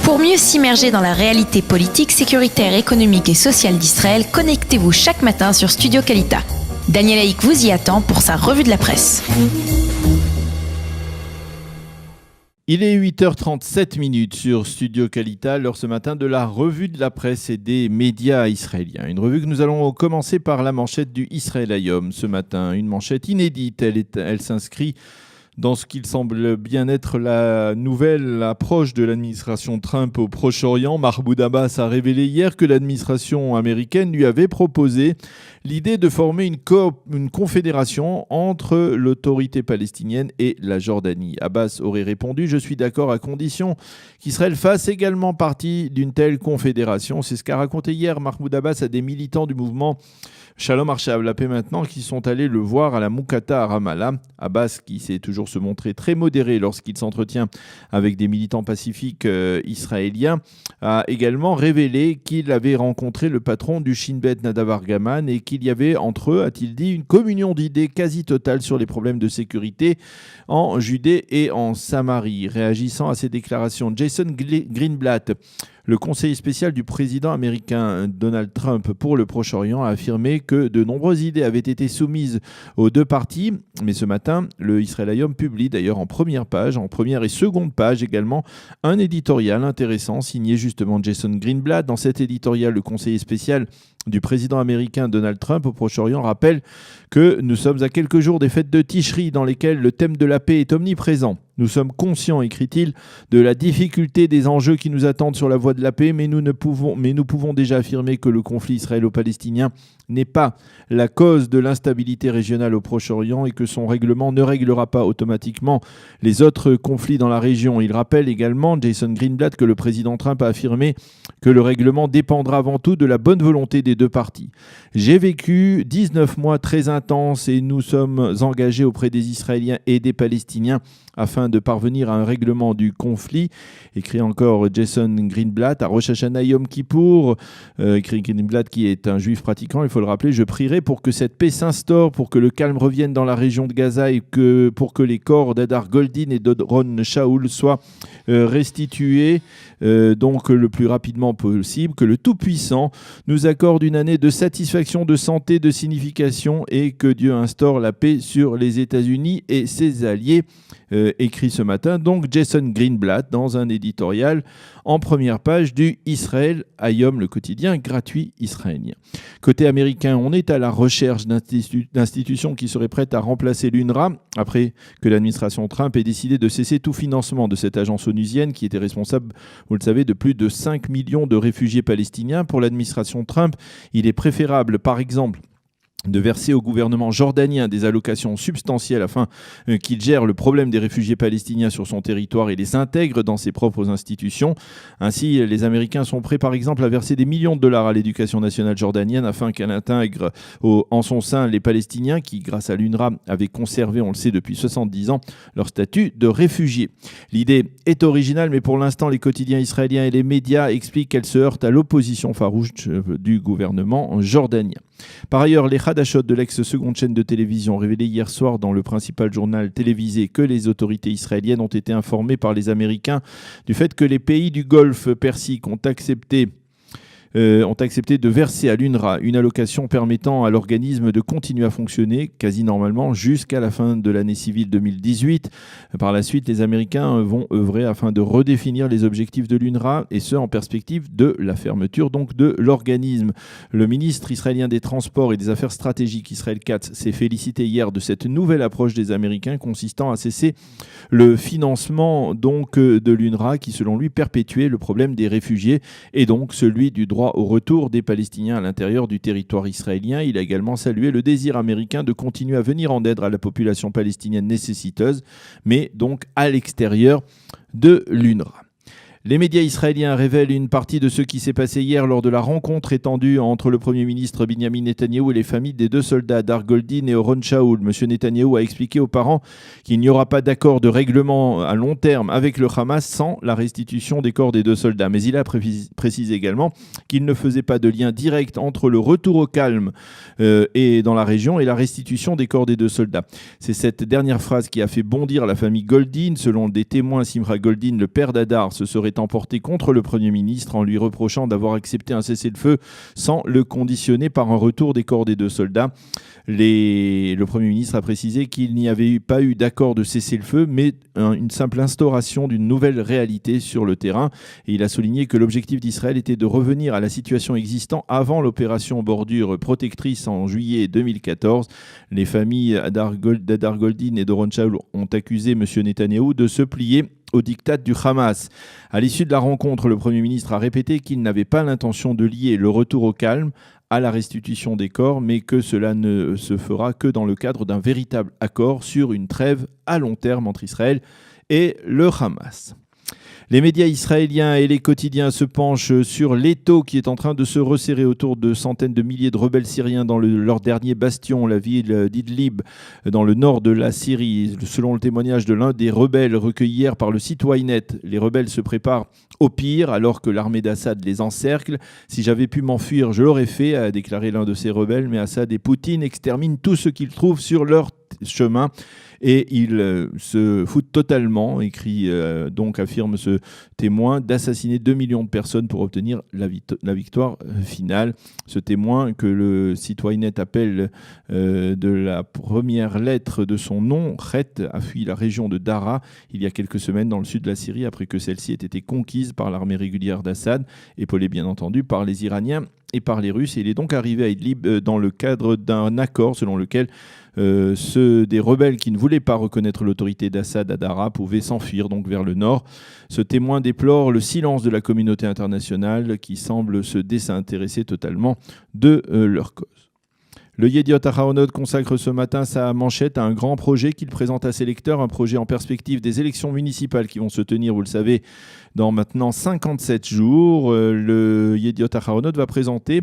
Pour mieux s'immerger dans la réalité politique, sécuritaire, économique et sociale d'Israël, connectez-vous chaque matin sur Studio Kalita. Daniel Haïk vous y attend pour sa revue de la presse. Il est 8h37 sur Studio Kalita, l'heure ce matin de la revue de la presse et des médias israéliens. Une revue que nous allons commencer par la manchette du Israël Hayom ce matin. Une manchette inédite, elle s'inscrit dans ce qu'il semble bien être la nouvelle approche de l'administration Trump au Proche-Orient. Mahmoud Abbas a révélé hier que l'administration américaine lui avait proposé l'idée de former une confédération entre l'autorité palestinienne et la Jordanie. Abbas aurait répondu « Je suis d'accord à condition qu'Israël fasse également partie d'une telle confédération ». C'est ce qu'a raconté hier Mahmoud Abbas à des militants du mouvement Shalom Archav, la paix maintenant, qui sont allés le voir à la Moukata à Ramallah. Abbas, qui sait toujours se montrer très modéré lorsqu'il s'entretient avec des militants pacifiques israéliens, a également révélé qu'il avait rencontré le patron du Shin Bet, Nadav Argaman, et qu'il y avait entre eux, a-t-il dit, une communion d'idées quasi totale sur les problèmes de sécurité en Judée et en Samarie. Réagissant à ces déclarations, Jason Greenblatt, le conseiller spécial du président américain Donald Trump pour le Proche-Orient, a affirmé que de nombreuses idées avaient été soumises aux deux parties. Mais ce matin, le Israël Hayom publie d'ailleurs en première et seconde page également, un éditorial intéressant signé justement Jason Greenblatt. Dans cet éditorial, le conseiller spécial du président américain Donald Trump au Proche-Orient rappelle que nous sommes à quelques jours des fêtes de Tishri dans lesquelles le thème de la paix est omniprésent. Nous sommes conscients, écrit-il, de la difficulté des enjeux qui nous attendent sur la voie de la paix, mais nous pouvons déjà affirmer que le conflit israélo-palestinien n'est pas la cause de l'instabilité régionale au Proche-Orient et que son règlement ne réglera pas automatiquement les autres conflits dans la région. Il rappelle également, Jason Greenblatt, que le président Trump a affirmé que le règlement dépendra avant tout de la bonne volonté des deux parties. J'ai vécu 19 mois très intenses et nous sommes engagés auprès des Israéliens et des Palestiniens afin de parvenir à un règlement du conflit, écrit encore Jason Greenblatt. À Rosh Hashanah Yom Kippour, écrit Greenblatt qui est un juif pratiquant, il faut le rappeler, je prierai pour que cette paix s'instaure, pour que le calme revienne dans la région de Gaza et pour que les corps d'Adar Goldin et d'Oron Shaul soient restitués donc le plus rapidement possible, que le Tout-Puissant nous accorde une année de satisfaction, de santé, de signification et que Dieu instaure la paix sur les États-Unis et ses alliés. Écrit ce matin donc Jason Greenblatt dans un éditorial en première page du Israël Hayom, le quotidien gratuit israélien. Côté américain, on est à la recherche d'institutions qui seraient prêtes à remplacer l'UNRWA après que l'administration Trump ait décidé de cesser tout financement de cette agence onusienne qui était responsable, vous le savez, de plus de 5 millions de réfugiés palestiniens. Pour l'administration Trump, il est préférable, par exemple, de verser au gouvernement jordanien des allocations substantielles afin qu'il gère le problème des réfugiés palestiniens sur son territoire et les intègre dans ses propres institutions. Ainsi, les Américains sont prêts par exemple à verser des millions de dollars à l'éducation nationale jordanienne afin qu'elle intègre en son sein les Palestiniens qui, grâce à l'UNRWA, avaient conservé, on le sait depuis 70 ans, leur statut de réfugiés. L'idée est originale, mais pour l'instant, les quotidiens israéliens et les médias expliquent qu'elle se heurte à l'opposition farouche du gouvernement jordanien. Par ailleurs, les Hadashot de l'ex-seconde chaîne de télévision ont révélé hier soir dans le principal journal télévisé que les autorités israéliennes ont été informées par les Américains du fait que les pays du Golfe Persique ont accepté de verser à l'UNRWA une allocation permettant à l'organisme de continuer à fonctionner quasi normalement jusqu'à la fin de l'année civile 2018. Par la suite, les Américains vont œuvrer afin de redéfinir les objectifs de l'UNRWA et ce en perspective de la fermeture donc de l'organisme. Le ministre israélien des Transports et des Affaires stratégiques, Israël Katz, s'est félicité hier de cette nouvelle approche des Américains consistant à cesser le financement donc de l'UNRWA qui selon lui perpétuait le problème des réfugiés et donc celui du droit au retour des Palestiniens à l'intérieur du territoire israélien. Il a également salué le désir américain de continuer à venir en aide à la population palestinienne nécessiteuse, mais donc à l'extérieur de l'UNRWA. Les médias israéliens révèlent une partie de ce qui s'est passé hier lors de la rencontre étendue entre le Premier ministre Binyamin Netanyahou et les familles des deux soldats, Adar Goldin et Oron Shaul. M. Netanyahou a expliqué aux parents qu'il n'y aura pas d'accord de règlement à long terme avec le Hamas sans la restitution des corps des deux soldats. Mais il a précisé également qu'il ne faisait pas de lien direct entre le retour au calme et dans la région et la restitution des corps des deux soldats. C'est cette dernière phrase qui a fait bondir la famille Goldin. Selon des témoins, Simcha Goldin, le père d'Adar, se serait étant portée contre le Premier ministre en lui reprochant d'avoir accepté un cessez-le-feu sans le conditionner par un retour des corps des 2 soldats. Le Premier ministre a précisé qu'il n'y avait pas eu d'accord de cessez-le-feu, mais une simple instauration d'une nouvelle réalité sur le terrain. Et il a souligné que l'objectif d'Israël était de revenir à la situation existante avant l'opération bordure protectrice en juillet 2014. Les familles d'Adar Goldin et Doron Shaul ont accusé M. Netanyahou de se plier au diktat du Hamas. À l'issue de la rencontre, le Premier ministre a répété qu'il n'avait pas l'intention de lier le retour au calme à la restitution des corps, mais que cela ne se fera que dans le cadre d'un véritable accord sur une trêve à long terme entre Israël et le Hamas. Les médias israéliens et les quotidiens se penchent sur l'étau qui est en train de se resserrer autour de centaines de milliers de rebelles syriens dans leur dernier bastion, la ville d'Idlib, dans le nord de la Syrie. Selon le témoignage de l'un des rebelles recueilli hier par le site Ynet, les rebelles se préparent au pire alors que l'armée d'Assad les encercle. « Si j'avais pu m'enfuir, je l'aurais fait », a déclaré l'un de ces rebelles, mais Assad et Poutine exterminent tout ce qu'ils trouvent sur leur chemin. Et ils se foutent totalement, affirme ce témoin, d'assassiner 2 millions de personnes pour obtenir la victoire finale. Ce témoin, que le site Ynet appelle de la première lettre de son nom, Chet, a fui la région de Daraa il y a quelques semaines dans le sud de la Syrie après que celle-ci ait été conquise par l'armée régulière d'Assad, épaulée bien entendu par les Iraniens et par les Russes. Et il est donc arrivé à Idlib dans le cadre d'un accord selon lequel ceux des rebelles qui ne voulaient pas reconnaître l'autorité d'Assad à Daraa pouvaient s'enfuir donc vers le nord. Ce témoin déplore le silence de la communauté internationale qui semble se désintéresser totalement de leur cause. Le Yediot Aharonot consacre ce matin sa manchette à un grand projet qu'il présente à ses lecteurs, un projet en perspective des élections municipales qui vont se tenir, vous le savez, dans maintenant 57 jours. Le Yediot Aharonot va présenter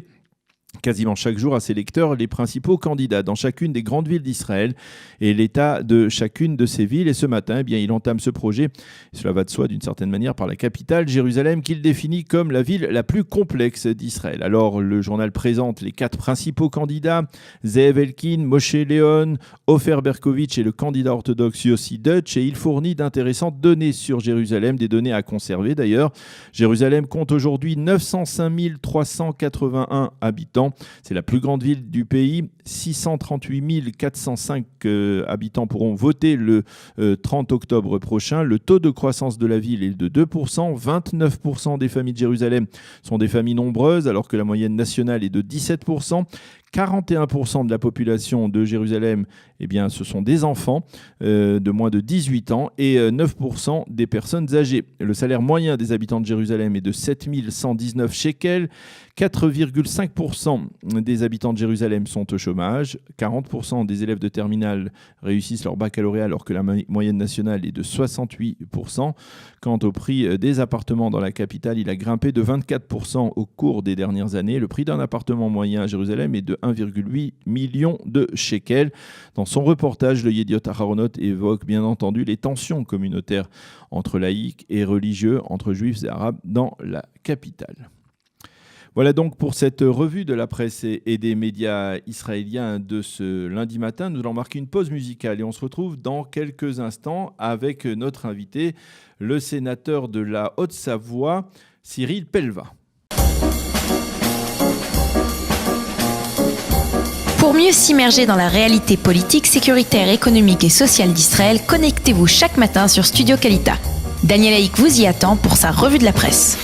quasiment chaque jour à ses lecteurs les principaux candidats dans chacune des grandes villes d'Israël et l'état de chacune de ces villes. Et ce matin, il entame ce projet, cela va de soi d'une certaine manière, par la capitale, Jérusalem, qu'il définit comme la ville la plus complexe d'Israël. Alors, le journal présente les 4 principaux candidats, Zeev Elkin, Moshe Léon, Ofer Berkovitch et le candidat orthodoxe Yossi Deutsch, et il fournit d'intéressantes données sur Jérusalem, des données à conserver d'ailleurs. Jérusalem compte aujourd'hui 905 381 habitants. C'est la plus grande ville du pays. 638 405 habitants pourront voter le 30 octobre prochain. Le taux de croissance de la ville est de 2%. 29% des familles de Jérusalem sont des familles nombreuses, alors que la moyenne nationale est de 17%. 41% de la population de Jérusalem, ce sont des enfants de moins de 18 ans et 9% des personnes âgées. Le salaire moyen des habitants de Jérusalem est de 7 119 shekels. 4,5% des habitants de Jérusalem sont au chômage. 40% des élèves de terminale réussissent leur baccalauréat alors que la moyenne nationale est de 68%. Quant au prix des appartements dans la capitale, il a grimpé de 24% au cours des dernières années. Le prix d'un appartement moyen à Jérusalem est de 1,8 million de shekels. Dans son reportage, le Yediot Aharonot évoque bien entendu les tensions communautaires entre laïcs et religieux, entre juifs et arabes dans la capitale. Voilà donc pour cette revue de la presse et des médias israéliens de ce lundi matin. Nous allons marquer une pause musicale et on se retrouve dans quelques instants avec notre invité, le sénateur de la Haute-Savoie, Cyril Pellevat. Pour mieux s'immerger dans la réalité politique, sécuritaire, économique et sociale d'Israël, connectez-vous chaque matin sur Studio Kalita. Daniel Haïk vous y attend pour sa revue de la presse.